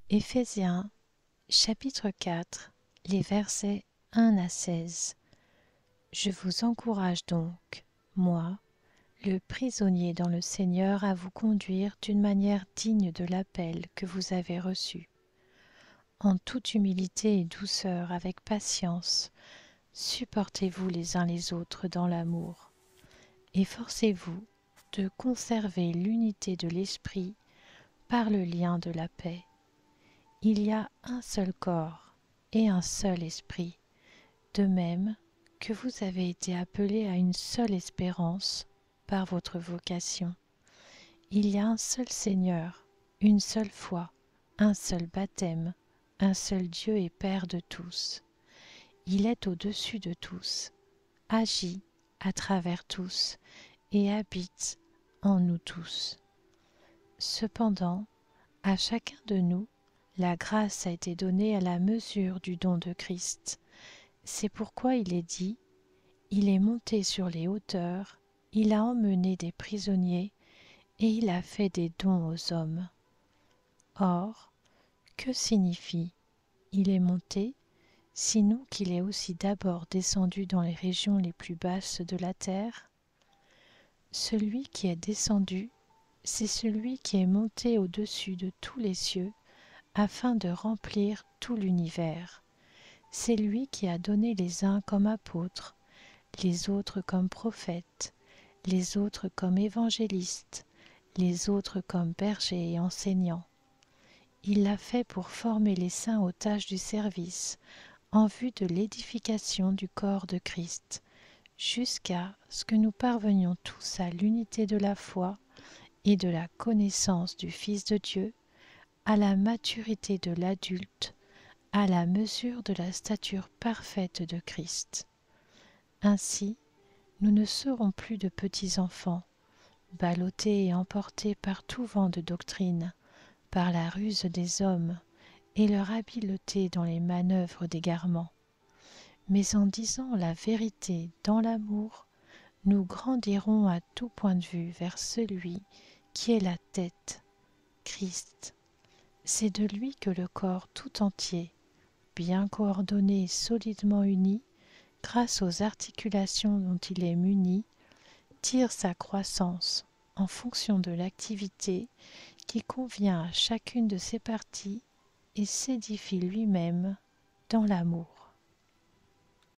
Éphésiens, chapitre 4, les versets 1 à 16. Je vous encourage donc, moi, le prisonnier dans le Seigneur, à vous conduire d'une manière digne de l'appel que vous avez reçu, en toute humilité et douceur, avec patience. Supportez-vous les uns les autres dans l'amour. Efforcez-vous de conserver l'unité de l'esprit par le lien de la paix. Il y a un seul corps et un seul esprit, de même que vous avez été appelés à une seule espérance par votre vocation. Il y a un seul Seigneur, une seule foi, un seul baptême, un seul Dieu et Père de tous. Il est au-dessus de tous, agit à travers tous et habite en nous tous. Cependant, à chacun de nous, la grâce a été donnée à la mesure du don de Christ. C'est pourquoi il est dit, il est monté sur les hauteurs, il a emmené des prisonniers et il a fait des dons aux hommes. Or, que signifie il est monté, sinon qu'il est aussi d'abord descendu dans les régions les plus basses de la terre? Celui qui est descendu, c'est celui qui est monté au-dessus de tous les cieux, afin de remplir tout l'univers. C'est lui qui a donné les uns comme apôtres, les autres comme prophètes, les autres comme évangélistes, les autres comme bergers et enseignants. Il l'a fait pour former les saints aux tâches du service, en vue de l'édification du corps de Christ, jusqu'à ce que nous parvenions tous à l'unité de la foi et de la connaissance du Fils de Dieu, à la maturité de l'adulte, à la mesure de la stature parfaite de Christ. Ainsi, nous ne serons plus de petits enfants, ballottés et emportés par tout vent de doctrine, par la ruse des hommes et leur habileté dans les manœuvres d'égarement. Mais en disant la vérité dans l'amour, nous grandirons à tout point de vue vers celui qui est la tête, Christ. C'est de lui que le corps tout entier, bien coordonné et solidement uni, grâce aux articulations dont il est muni, tire sa croissance en fonction de l'activité qui convient à chacune de ses parties et s'édifie lui-même dans l'amour.